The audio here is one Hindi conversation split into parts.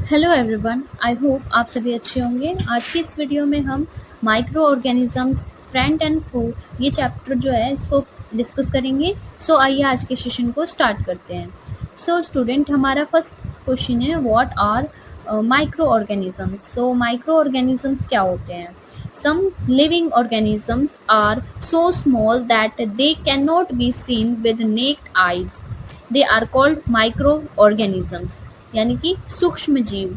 हेलो एवरीवन, आई होप आप सभी अच्छे होंगे। आज की इस वीडियो में हम माइक्रो ऑर्गेनिजम्स फ्रेंड एंड फू ये चैप्टर जो है इसको डिस्कस करेंगे। सो आइए आज के सेशन को स्टार्ट करते हैं। सो स्टूडेंट, हमारा फर्स्ट क्वेश्चन है व्हाट आर माइक्रो ऑर्गेनिजम्स। सो माइक्रो ऑर्गेनिजम्स क्या होते हैं? Some living organisms are so small that they cannot be seen with naked eyes. They are called microorganisms, यानी कि सूक्ष्म जीव।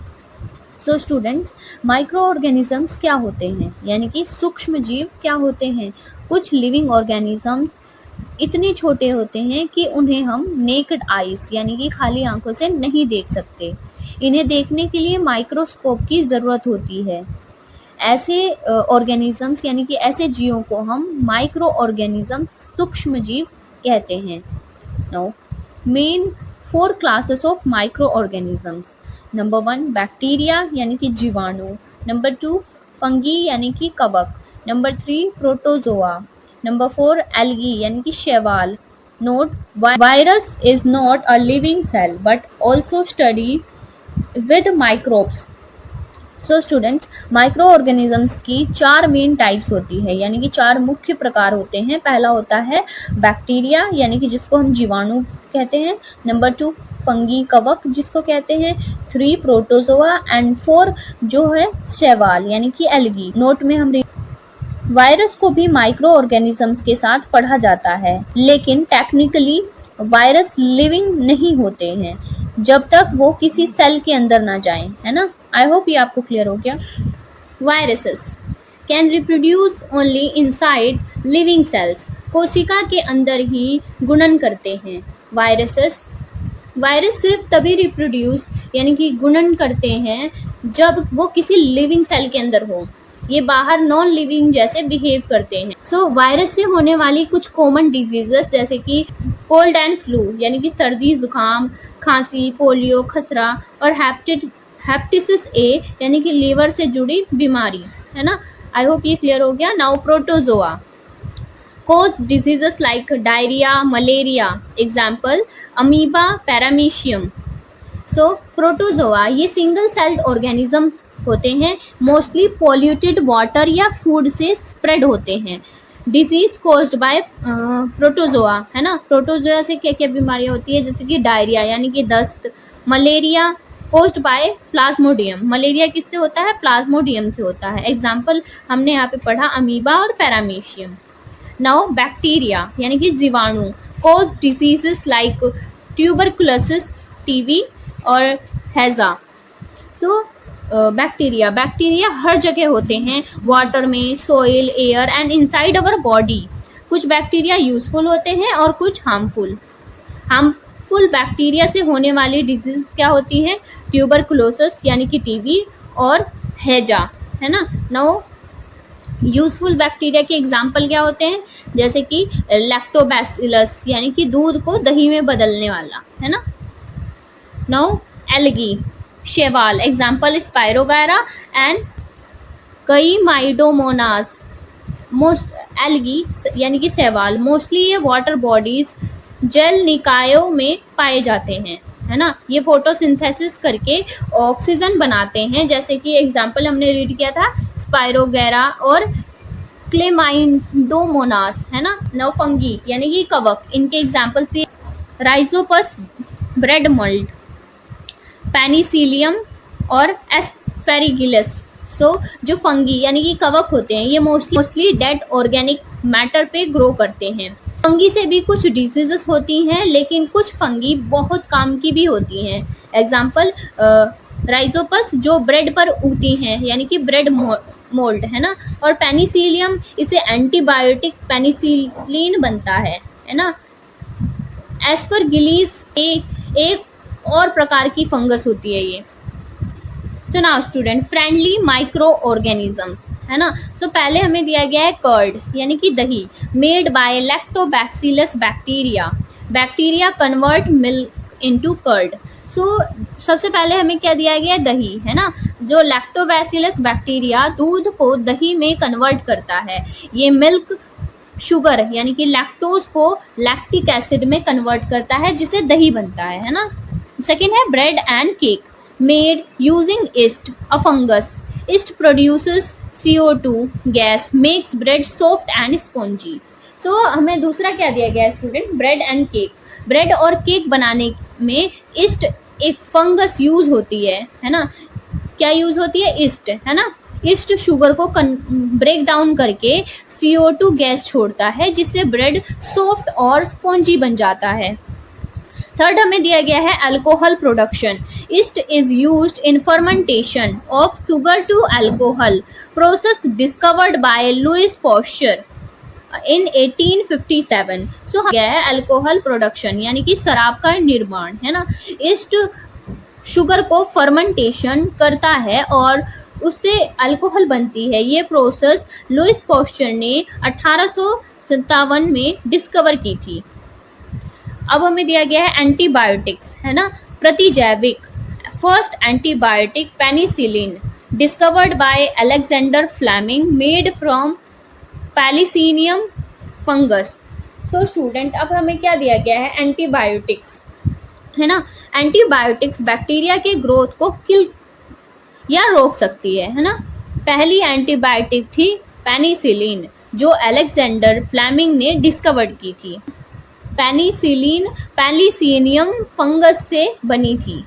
सो स्टूडेंट्स, माइक्रो ऑर्गेनिजम्स क्या होते हैं, यानी कि सूक्ष्म जीव क्या होते हैं? कुछ लिविंग ऑर्गेनिजम्स इतने छोटे होते हैं कि उन्हें हम नेक्ड आइज यानी कि खाली आंखों से नहीं देख सकते। इन्हें देखने के लिए माइक्रोस्कोप की ज़रूरत होती है। ऐसे ऑर्गेनिजम्स यानी कि ऐसे जीवों को हम माइक्रो ऑर्गेनिजम्स सूक्ष्म जीव कहते हैं। Now main 4 classes of micro organisms. Number 1 bacteria यानी कि जीवाणु, नंबर 2 फंगी यानी कि कवक, नंबर 3 प्रोटोजोआ, नंबर 4 एल्गी यानी कि शैवाल। Note, virus is not a living cell but also study with microbes. So students, micro organisms की 4 मेन टाइप्स होती है, यानी कि 4 मुख्य प्रकार होते हैं। पहला होता है बैक्टीरिया यानी कि जिसको हम जीवाणु कहते हैं, नंबर 2 फंगी कवक जिसको कहते हैं, 3 प्रोटोजोआ एंड 4 जो है शैवाल यानी कि एल्गी। नोट में हम वायरस को भी माइक्रो ऑर्गेनिजम्स के साथ पढ़ा जाता है, लेकिन टेक्निकली वायरस लिविंग नहीं होते हैं जब तक वो किसी सेल के अंदर ना जाएं, है ना। आई होप ये आपको क्लियर हो गया। Viruses can reproduce only inside living cells. कोशिका के अंदर ही गुणन करते हैं। वायरस सिर्फ तभी रिप्रोड्यूस यानी कि गुणन करते हैं जब वो किसी लिविंग सेल के अंदर हो। ये बाहर नॉन लिविंग जैसे बिहेव करते हैं। सो वायरस से होने वाली कुछ कॉमन डिजीजेस जैसे कि कोल्ड एंड फ्लू यानी कि सर्दी जुकाम, खांसी, पोलियो, खसरा और हेपेटाइटिस ए यानी कि लीवर से जुड़ी बीमारी, है ना। आई होप ये क्लियर हो गया। Now protozoa cause diseases like diarrhea, malaria. Example amoeba, paramecium. सो प्रोटोजोआ ये सिंगल सेल्ड ऑर्गेनिजम्स होते हैं, मोस्टली पॉल्यूटेड वाटर या फूड से स्प्रेड होते हैं। डिजीज कॉज्ड बाय प्रोटोजोआ, है ना। प्रोटोजोआ से क्या क्या बीमारियां होती है, जैसे कि डायरिया यानी कि दस्त, malaria caused by Plasmodium. Malaria किससे होता है? प्लाज्मोडियम से होता है। एग्जाम्पल हमने यहाँ पे पढ़ा अमीबा और पैरामीशियम। नाउ बैक्टीरिया यानी कि जीवाणु cause diseases like tuberculosis, TB और हैजा। सो बैक्टीरिया हर जगह होते हैं, वाटर में, soil, air and inside our body. कुछ बैक्टीरिया यूजफुल होते हैं और कुछ हार्मफुल बैक्टीरिया से होने वाली डिजीज क्या होती हैं? ट्यूबरकुलोसिस यानी कि टीबी और हैजा, है ना। नाउ यूजफुल बैक्टीरिया के एग्जाम्पल क्या होते हैं? जैसे कि लैक्टोबैसिलस यानी कि दूध को दही में बदलने वाला, है ना। नाउ एल्गी शैवाल, एग्जाम्पल स्पायरोगायरा एंड कई माइडोमोनास। मोस्ट एल्गी यानी कि शैवाल मोस्टली ये वाटर बॉडीज जल निकायों में पाए जाते हैं, है ना। ये फोटोसिंथेसिस करके ऑक्सीजन बनाते हैं, जैसे कि एग्जाम्पल हमने रीड किया था स्पायरोगैरा और क्लेमाइडोमोनास, है ना। नव फंगी यानी कि कवक, इनके एग्जाम्पल थे राइजोपस, ब्रेड मोल्ड, पेनिसिलियम और एस्पेरिगिलस। सो जो फंगी यानी कि कवक होते हैं ये मोस्टली डेड ऑर्गेनिक मैटर पे ग्रो करते हैं। फंगी से भी कुछ डिजीजेस होती हैं, लेकिन कुछ फंगी बहुत काम की भी होती हैं। एग्जाम्पल राइजोपस जो ब्रेड पर उगती हैं यानी कि ब्रेड मोल्ड, है ना। और पेनिसिलियम इसे एंटीबायोटिक पेनिसिलिन बनता है ना। एस्परगिलिस एक और प्रकार की फंगस होती है ये। So now student, friendly micro organisms, है ना। सो पहले हमें दिया गया है कर्ड यानी कि दही, made by lactobacillus bacteria. Bacteria convert milk into curd. So सबसे पहले हमें क्या दिया गया है? दही, है ना। जो लैक्टोबैसिलस बैक्टीरिया दूध को दही में कन्वर्ट करता है। ये मिल्क शुगर यानी कि लैक्टोज को लैक्टिक एसिड में कन्वर्ट करता है जिससे दही बनता है ना। सेकेंड है bread and cake. made using yeast, a fungus. Yeast produces CO2 gas, makes bread soft and spongy. So हमें दूसरा क्या दिया गया है student, bread and cake. Bread और केक बनाने में ईस्ट एक फंगस यूज होती है ना. क्या यूज होती है, ईस्ट, है ना. ईस्ट शुगर को ब्रेक डाउन करके CO2 गैस छोड़ता है जिससे ब्रेड सॉफ्ट और स्पॉन्जी बन जाता है. थर्ड हमें दिया गया है alcohol production. Yeast is used in fermentation of sugar to alcohol, process discovered by Louis Pasteur in 1857. So गया है अल्कोहल प्रोडक्शन यानी कि शराब का निर्माण, है ना. ईस्ट शुगर को फर्मेंटेशन करता है और उससे अल्कोहल बनती है. ये प्रोसेस लुइस पॉस्चर ने 1857 में डिस्कवर की थी. अब हमें दिया गया है एंटीबायोटिक्स, है ना, प्रतिजैविक. First antibiotic penicillin discovered by Alexander Fleming, made from penicillium fungus. So student अब हमें क्या दिया गया है, एंटीबायोटिक्स, है ना. एंटीबायोटिक्स बैक्टीरिया के ग्रोथ को किल या रोक सकती है ना. पहली एंटीबायोटिक थी पेनिसिलिन जो अलेक्जेंडर फ्लेमिंग ने डिस्कवर की थी. पेनिसिलिन पैलिसीनियम फंगस से बनी थी.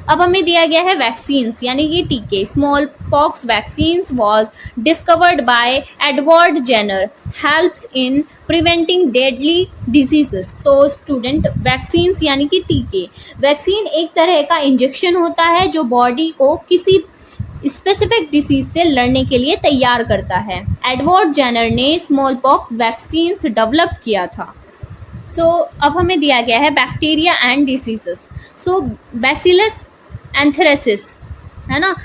अब हमें दिया गया है वैक्सीन्स यानी कि टीके. Small pox vaccines was discovered by Edward Jenner, helps in preventing deadly diseases. So student vaccines यानी कि टीके. वैक्सीन एक तरह का इंजेक्शन होता है जो बॉडी को किसी स्पेसिफिक डिसीज से लड़ने के लिए तैयार करता है. एडवर्ड जेनर ने स्मॉल पॉक्स वैक्सीन्स डेवलप किया था. सो अब हमें दिया गया है bacteria and diseases. So bacillus anthracis, है ना,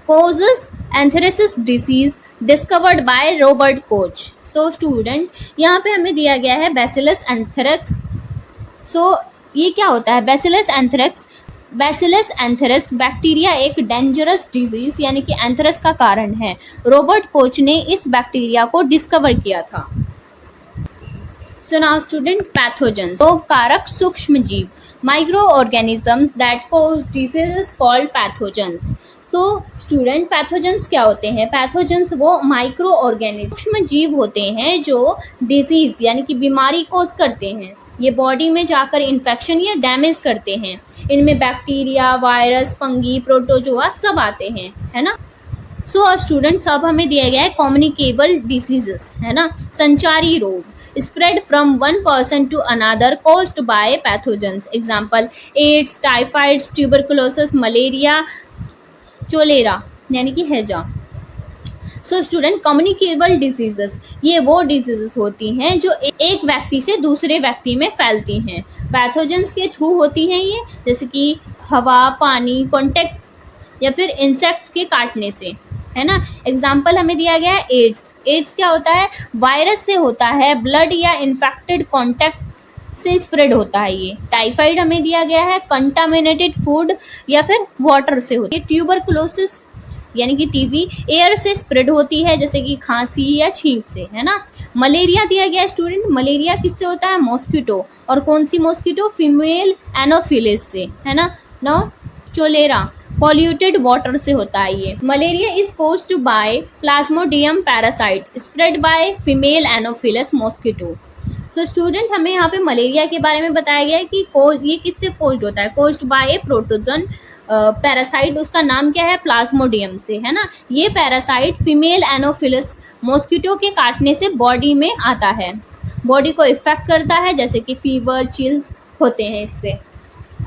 causes anthracis disease discovered by Robert Koch. So student यहाँ पे हमें दिया गया है बैसिलस एंथ्रेक्स. सो ये क्या होता है बैसिलस एंथ्रेक्स. बैसिलस एंथ्रेस बैक्टीरिया एक डेंजरस डिजीज यानी कि एंथ्रेस का कारण है. रॉबर्ट कोच ने इस बैक्टीरिया को डिस्कवर किया था. सो नाउ स्टूडेंट पैथोजन, रोग कारक सूक्ष्म जीव, micro organisms that cause diseases called pathogens. So student pathogens क्या होते हैं. पैथोजेंस वो माइक्रो ऑर्गेनिज्म सूक्ष्म जीव होते हैं जो डिजीज यानी कि बीमारी कॉज करते हैं. ये बॉडी में जाकर इन्फेक्शन या डैमेज करते हैं. इनमें बैक्टीरिया, वायरस, फंगी, प्रोटोजोआ सब आते हैं, है ना. सो स्टूडेंट्स अब हमें दिया गया है कम्युनिकेबल डिसीजेस, है ना, संचारी रोग. Spread from one person to another caused by pathogens. Example AIDS, typhoids, tuberculosis, malaria, cholera यानी कि हैजा. सो स्टूडेंट कम्युनिकेबल डिजीजेस ये वो डिजीजेस होती हैं जो एक व्यक्ति से दूसरे व्यक्ति में फैलती हैं. पैथोजेंस के थ्रू होती हैं ये, जैसे कि हवा, पानी, कॉन्टेक्ट या फिर इंसेक्ट के काटने से, है ना. एग्जाम्पल हमें दिया गया है एड्स. एड्स क्या होता है, वायरस से होता है, ब्लड या इन्फेक्टेड कॉन्टैक्ट से स्प्रेड होता है ये. टाइफाइड हमें दिया गया है कंटामिनेटेड फूड या फिर वाटर से होती है. ट्यूबरकुलोसिस यानी कि टीबी एयर से स्प्रेड होती है जैसे कि खांसी या छींक से, है ना. मलेरिया दिया गया स्टूडेंट. मलेरिया किससे होता है, मॉस्किटो. और कौन सी मॉस्किटो, फीमेल एनोफिलिस से, है ना. नो चोलेरा पॉल्यूटेड वाटर से होता है ये. Malaria is caused by Plasmodium parasite spread by female Anopheles mosquito. So student हमें यहाँ पे मलेरिया के बारे में बताया गया है कि ये किससे कॉज्ड होता है, कॉज्ड बाय ए प्रोटोजन पैरासाइट. उसका नाम क्या है, प्लाज्मोडियम से, है ना. ये पैरासाइट फीमेल एनोफिलस मॉस्किटो के काटने से बॉडी में आता है, बॉडी को इफेक्ट करता है जैसे कि फीवर, चिल्स होते हैं इससे.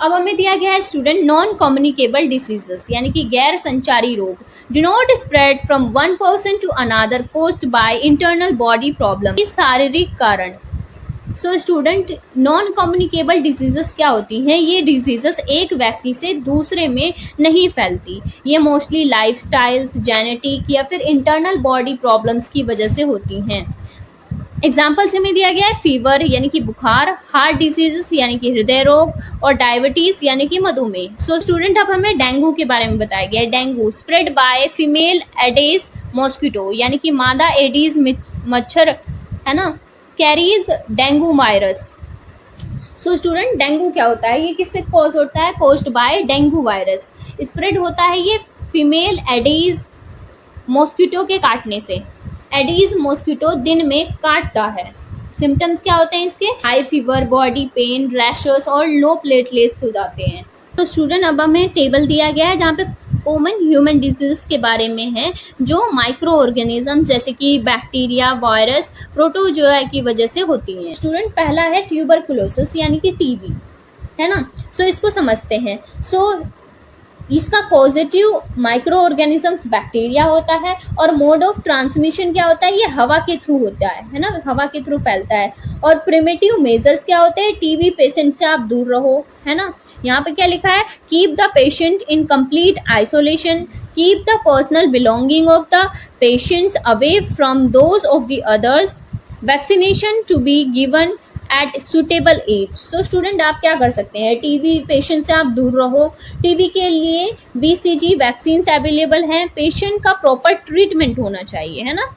अब हमें दिया गया है स्टूडेंट नॉन कम्युनिकेबल डिसीजेस यानी कि गैर संचारी रोग. Do not spread from one person to another, caused by internal body problem. शारीरिक कारण. So student non communicable diseases क्या होती हैं, ये डिजीजेस एक व्यक्ति से दूसरे में नहीं फैलती. ये मोस्टली लाइफस्टाइल्स, जेनेटिक या फिर इंटरनल बॉडी प्रॉब्लम्स की वजह से होती हैं. एग्जाम्पल्स हमें दिया गया है फीवर यानी कि बुखार, हार्ट डिजीजेस यानी कि हृदय रोग और डायबिटीज यानी कि मधुमेह. सो स्टूडेंट अब हमें डेंगू के बारे में बताया गया है. Dengue spread by female Aedes mosquito यानी कि मादा एडिस मच्छर, है ना, carries dengue virus. So student, dengue क्या होता है, ये किससे कॉज होता है, caused by dengue virus. Spread होता है ये फीमेल एडीज मॉस्किटो के काटने से। एडीज मॉस्किटो दिन में काटता है। सिम्टम्स क्या होते हैं इसके, high fever, body pain, rashes और लो प्लेटलेट्स हो जाते हैं। तो स्टूडेंट, अब हमें टेबल दिया गया है जहाँ पे कॉमन ह्यूमन डिजीज के बारे में है जो माइक्रो ऑर्गेनिज्म जैसे कि बैक्टीरिया, वायरस, प्रोटोजोआ की वजह से होती हैं। स्टूडेंट, पहला है ट्यूबरकुलोसिस यानी कि टीबी, है ना। सो इसको समझते हैं। सो इसका पॉजिटिव माइक्रो ऑर्गेनिजम्स बैक्टीरिया होता है और मोड ऑफ ट्रांसमिशन क्या होता है, ये हवा के थ्रू होता है ना, हवा के थ्रू फैलता है। और प्रिमिटिव मेजर्स क्या होते हैं, टीबी पेशेंट से आप दूर रहो, है ना। यहाँ पे क्या लिखा है, keep the patient in complete isolation, keep the personal belonging of the patients away from those of the others, vaccination to be given at suitable age. So student, आप क्या कर सकते हैं, टीबी पेशेंट से आप दूर रहो। टीबी के लिए बीसीजी वैक्सीन अवेलेबल हैं, पेशेंट का प्रॉपर ट्रीटमेंट होना चाहिए, है ना।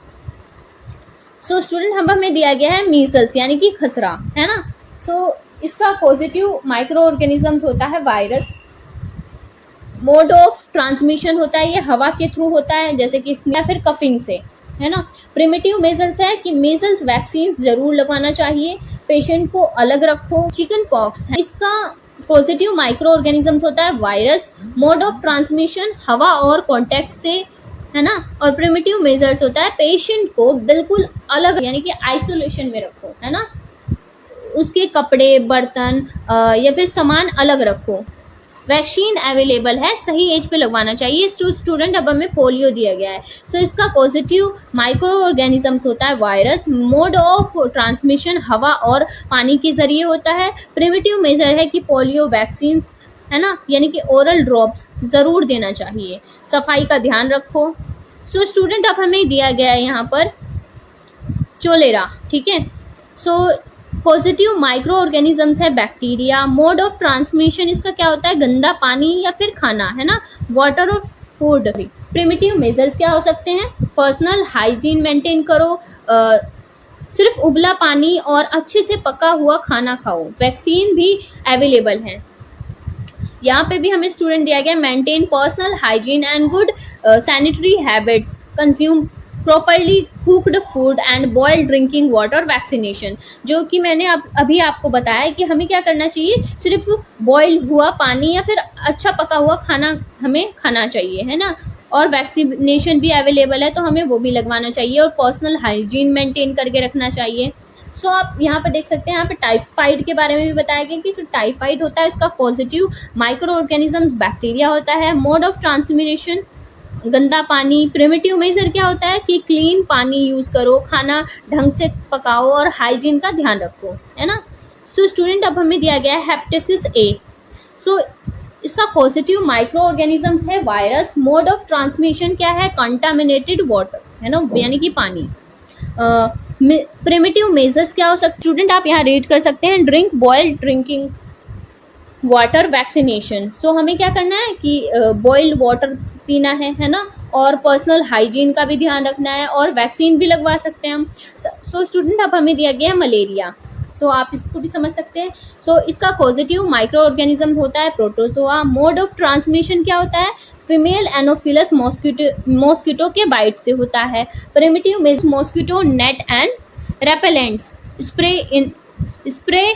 सो स्टूडेंट, अब हमें दिया गया है मीजल्स यानी कि खसरा, है ना। सो इसका पॉजिटिव माइक्रो ऑर्गेनिजम्स होता है वायरस। मोड ऑफ ट्रांसमिशन होता है ये हवा के थ्रू होता है जैसे कि या फिर कफिंग से, है ना। प्रिमिटिव मेजल्स है कि मेजल्स वैक्सीन जरूर लगवाना चाहिए, पेशेंट को अलग रखो। चिकन पॉक्स है, इसका पॉजिटिव माइक्रो ऑर्गेनिजम्स होता है वायरस। मोड ऑफ ट्रांसमिशन हवा और कॉन्टेक्ट से, है ना। और प्रिमिटिव मेजर्स होता है पेशेंट को बिल्कुल अलग यानी कि आइसोलेशन में रखो, है ना। उसके कपड़े, बर्तन या फिर सामान अलग रखो। वैक्सीन अवेलेबल है, सही एज पे लगवाना चाहिए। स्टूडेंट, अब हमें पोलियो दिया गया है। सो इसका पॉजिटिव माइक्रो ऑर्गेनिजम्स होता है वायरस। मोड ऑफ ट्रांसमिशन हवा और पानी के जरिए होता है। प्रिमिटिव मेजर है कि पोलियो वैक्सीन, है ना, यानी कि ओरल ड्रॉप्स ज़रूर देना चाहिए। सफाई का ध्यान रखो। सो स्टूडेंट, अब हमें दिया गया है यहाँ पर चोलेरा, ठीक है। सो पॉजिटिव माइक्रो ऑर्गेनिजम्स है बैक्टीरिया। मोड ऑफ ट्रांसमिशन इसका क्या होता है, गंदा पानी या फिर खाना, है ना, वाटर और फूड। प्रिमिटिव मेजर्स क्या हो सकते हैं, पर्सनल हाइजीन मेंटेन करो, सिर्फ उबला पानी और अच्छे से पका हुआ खाना खाओ। वैक्सीन भी अवेलेबल है। यहाँ पे भी हमें स्टूडेंट दिया गया, maintain personal hygiene and good sanitary habits, consume properly cooked food and boiled drinking water, vaccination. जो कि मैंने अभी आपको बताया कि हमें क्या करना चाहिए, सिर्फ बॉइल हुआ पानी या फिर अच्छा पका हुआ खाना हमें खाना चाहिए, है ना। और वैक्सीनेशन भी अवेलेबल है तो हमें वो भी लगवाना चाहिए और पर्सनल हाइजीन मेंटेन करके रखना चाहिए। सो आप यहाँ पर देख सकते हैं, यहाँ पे टाइफाइड के बारे में भी बताया गया कि जो टाइफाइड होता है उसका पॉजिटिव माइक्रो ऑर्गेनिजम्स बैक्टीरिया होता है। मोड ऑफ ट्रांसमिशन गंदा पानी। प्रिमिटिव मेजर क्या होता है कि क्लीन पानी यूज़ करो, खाना ढंग से पकाओ और हाइजीन का ध्यान रखो, है ना। सो स्टूडेंट, अब हमें दिया गया है हेपेटाइटिस ए। सो इसका पॉजिटिव माइक्रो ऑर्गेनिजम्स है वायरस। मोड ऑफ ट्रांसमिशन क्या है, कंटामिनेटेड वाटर, है ना, यानी कि पानी। प्रिमिटिव मेजर्स क्या हो सकते, स्टूडेंट आप यहाँ रीड कर सकते हैं, drink boiled drinking water, vaccination. So हमें क्या करना है कि बॉइल्ड वाटर पीना है ना, और पर्सनल हाइजीन का भी ध्यान रखना है और वैक्सीन भी लगवा सकते हैं हम। सो स्टूडेंट, अब हमें दिया गया है मलेरिया। सो आप इसको भी समझ सकते हैं। सो इसका पॉजिटिव माइक्रो ऑर्गेनिज्म होता है प्रोटोजोआ। मोड ऑफ ट्रांसमिशन क्या होता है, फीमेल एनोफिलस मॉस्किटो के बाइट से होता है। Primitive mosquito net and repellents, spray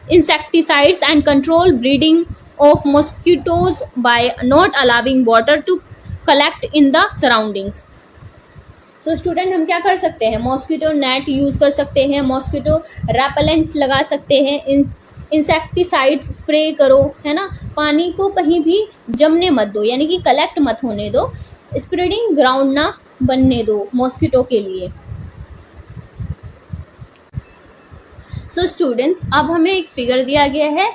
insecticides and control breeding of mosquitoes by not allowing water to collect in the surroundings. So student, हम क्या कर सकते हैं, मॉस्किटो नेट यूज़ कर सकते हैं, मॉस्किटो रेपेलेंट्स लगा सकते हैं, इंसेक्टिसाइड्स स्प्रे करो, है ना। पानी को कहीं भी जमने मत दो यानी कि कलेक्ट मत होने दो, स्प्रेडिंग ग्राउंड ना बनने दो मॉस्किटो के लिए। सो स्टूडेंट्स, अब हमें एक फिगर दिया गया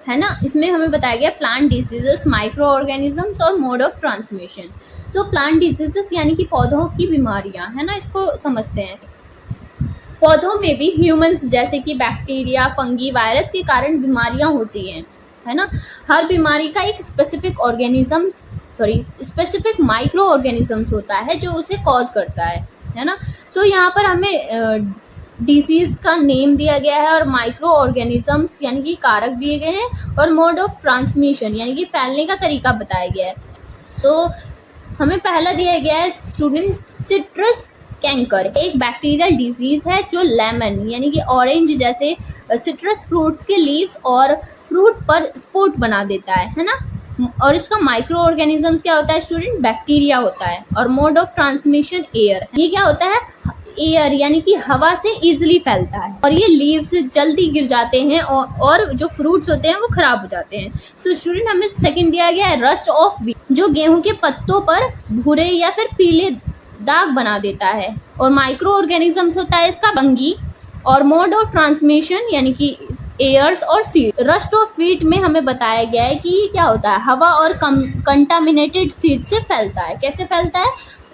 है ना, इसमें हमें बताया गया प्लांट डिजीजेस, माइक्रो ऑर्गेनिजम्स और mode of transmission. So plant diseases यानी कि पौधों की बीमारियां, है ना, इसको समझते हैं। पौधों में भी ह्यूमंस जैसे कि बैक्टीरिया, फंगी, वायरस के कारण बीमारियां होती हैं, है ना। हर बीमारी का एक स्पेसिफिक माइक्रो ऑर्गेनिजम्स होता है जो उसे कॉज करता है ना। सो यहाँ पर हमें डिसीज का नेम दिया गया है और माइक्रो ऑर्गेनिजम्स यानी कि कारक दिए गए हैं और मोड ऑफ ट्रांसमिशन यानी कि फैलने का तरीका बताया गया है। सो हमें पहला दिया गया है स्टूडेंट्स सिट्रस कैंकर, एक बैक्टीरियल डिजीज है जो लेमन यानी कि ऑरेंज जैसे सिट्रस फ्रूट्स के लीव्स और फ्रूट पर स्पॉट बना देता है ना। और इसका माइक्रो ऑर्गेनिजम्स क्या होता है स्टूडेंट, बैक्टीरिया होता है। और मोड ऑफ ट्रांसमिशन एयर, ये क्या होता है, एयर यानी कि हवा से इजीली फैलता है और ये लीव्स जल्दी गिर जाते हैं और जो फ्रूट्स होते हैं वो खराब हो जाते हैं। सो स्टूडेंट हमें सेकंड दिया गया है रस्ट ऑफ व्हीट, जो गेहूं के पत्तों पर भूरे या फिर पीले दाग बना देता है। और माइक्रो ऑर्गेनिजम्स होता है इसका फंगी। और मोड ऑफ ट्रांसमिशन यानी कि एयर्स और सीड। रस्ट ऑफ व्हीट में हमें बताया गया है कि क्या होता है, हवा और कंटामिनेटेड सीड से फैलता है। कैसे फैलता है,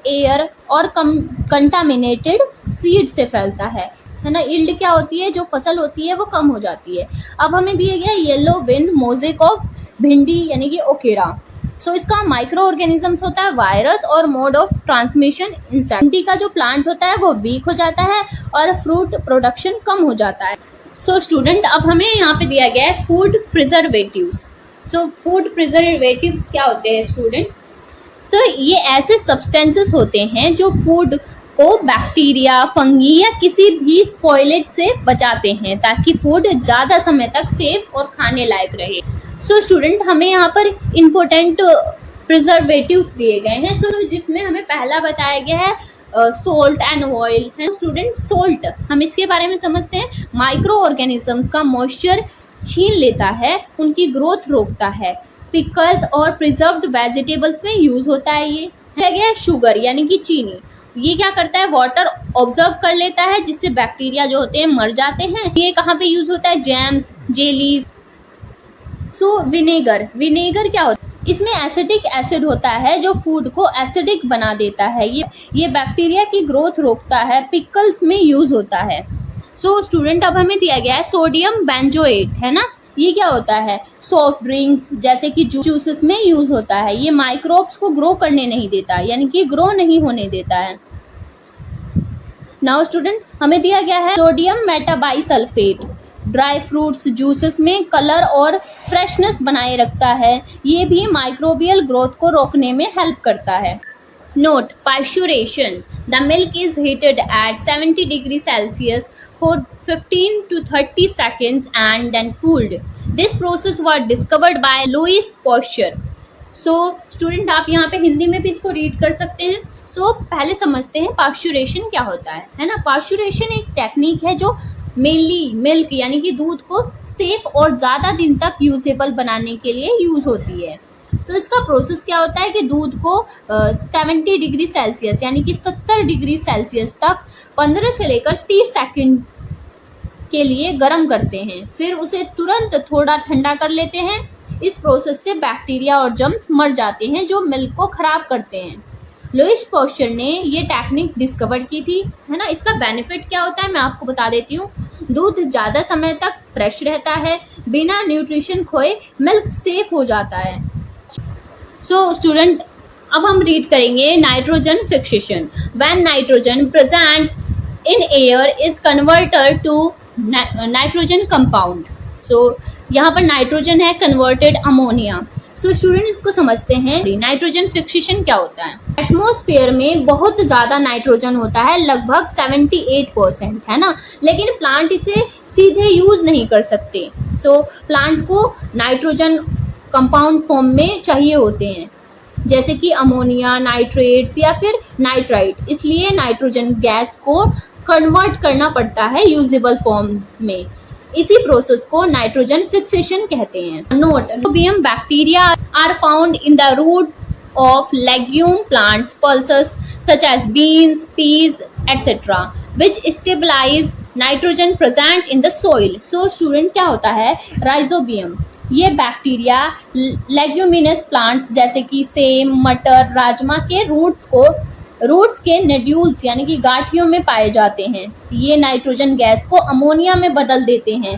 एयर और कंटामिनेटेड सीड से फैलता है ना। यील्ड क्या होती है, जो फसल होती है वो कम हो जाती है। अब हमें दिया गया येलो विंड मोजेक ऑफ भिंडी यानी कि ओकेरा। सो इसका माइक्रो ऑर्गेनिजम्स होता है वायरस और मोड ऑफ ट्रांसमिशन इंसेक्ट। भिंडी का जो प्लांट होता है वो वीक हो जाता है और फ्रूट प्रोडक्शन कम हो जाता है। सो स्टूडेंट अब हमें यहाँ पे दिया गया है food preservatives. So food preservatives क्या होते हैं स्टूडेंट, तो ये ऐसे सब्सटेंसेस होते हैं जो फूड को बैक्टीरिया, फंगी या किसी भी स्पॉइलेज से बचाते हैं ताकि फूड ज़्यादा समय तक सेफ और खाने लायक रहे। सो स्टूडेंट हमें यहाँ पर इम्पोर्टेंट प्रिजर्वेटिव्स दिए गए हैं। सो जिसमें हमें पहला बताया गया है सोल्ट एंड ऑयल है। स्टूडेंट सोल्ट, हम इसके बारे में समझते हैं। माइक्रो ऑर्गेनिजम्स का मॉइस्चर छीन लेता है, उनकी ग्रोथ रोकता है। पिकल्स और प्रिजर्व्ड वेजिटेबल्स में यूज होता है। ये है शुगर यानी कि चीनी, ये क्या करता है, वाटर ऑब्जर्व कर लेता है जिससे बैक्टीरिया जो होते हैं मर जाते हैं। ये कहाँ पे यूज होता है, जैम्स, जेलीज। सो विनेगर, विनेगर क्या होता है, इसमें एसिडिक एसिड होता है जो फूड को एसिडिक बना देता है। ये बैक्टीरिया की ग्रोथ रोकता है। पिकल्स में यूज होता है। सो स्टूडेंट अब हमें दिया गया है सोडियम बेंजोएट है ना। ये क्या होता है, सॉफ्ट ड्रिंक्स जैसे कि जूसेस में यूज होता है। ये माइक्रोब्स को ग्रो करने नहीं देता यानी कि ग्रो नहीं होने देता है। नाउ स्टूडेंट हमें दिया गया है sodium metabisulphite, dry fruits juices में कलर और फ्रेशनेस बनाए रखता है। ये भी माइक्रोबियल ग्रोथ को रोकने में हेल्प करता है। Note, pasteurization, the milk is heated at 70 degree Celsius for 15 to 30 seconds and then cooled. This process was discovered by Louis Pasteur. So student आप यहाँ पे हिंदी में भी इसको रीड कर सकते हैं। सो पहले समझते हैं पास्चुरेशन क्या होता है ना। पास्चुरेशन एक टेक्निक है जो मेनली मिल्क यानी कि दूध को सेफ और ज़्यादा दिन तक यूजेबल बनाने के लिए यूज होती है। सो इसका प्रोसेस क्या होता है कि दूध को 70 डिग्री सेल्सियस यानी कि 70 डिग्री सेल्सियस तक 15 से लेकर 30 सेकंड के लिए गर्म करते हैं, फिर उसे तुरंत थोड़ा ठंडा कर लेते हैं। इस प्रोसेस से बैक्टीरिया और जर्म्स मर जाते हैं जो मिल्क को ख़राब करते हैं। लुईस पास्चर ने ये टेक्निक डिस्कवर की थी है ना। इसका बेनिफिट क्या होता है मैं आपको बता देती हूँ। दूध ज़्यादा समय तक फ्रेश रहता है, बिना न्यूट्रिशन खोए मिल्क सेफ हो जाता है। सो स्टूडेंट अब हम रीड करेंगे nitrogen fixation. When nitrogen present in air is converted to nitrogen compound. So यहाँ पर नाइट्रोजन है कन्वर्टेड अमोनिया। सो स्टूडेंट इसको समझते हैं नाइट्रोजन फिक्सेशन क्या होता है। एटमॉस्फेयर में बहुत ज़्यादा नाइट्रोजन होता है, लगभग 78% है ना, लेकिन प्लांट इसे सीधे यूज नहीं कर सकते। सो प्लांट को नाइट्रोजन कंपाउंड फॉर्म में चाहिए होते हैं जैसे कि अमोनिया, नाइट्रेट्स या फिर नाइट्राइट। इसलिए नाइट्रोजन गैस को कन्वर्ट करना पड़ता है यूजेबल फॉर्म में। इसी प्रोसेस को नाइट्रोजन फिक्सेशन कहते हैं। Note, nitrobium bacteria are found in the root of legume plants, pulses such as beans, peas etcetera, which stabilize nitrogen present in the soil. So student क्या होता है, राइजोबियम, ये बैक्टीरिया लेग्यूमिनस प्लांट्स जैसे कि सेम, मटर, राजमा के रूट्स के नोड्यूल्स यानी कि गांठियों में पाए जाते हैं। ये नाइट्रोजन गैस को अमोनिया में बदल देते हैं।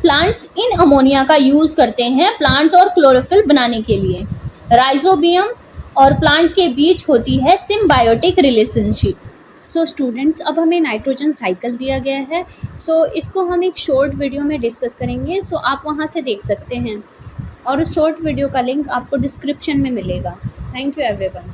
प्लांट्स इन अमोनिया का यूज करते हैं प्लांट्स और क्लोरोफिल बनाने के लिए। राइजोबियम और प्लांट के बीच होती है सिम्बायोटिक रिलेशनशिप। सो स्टूडेंट्स, अब हमें नाइट्रोजन साइकिल दिया गया है, सो इसको हम एक शॉर्ट वीडियो में डिस्कस करेंगे, सो आप वहाँ से देख सकते हैं और उस शॉर्ट वीडियो का लिंक आपको डिस्क्रिप्शन में मिलेगा। Thank you everyone.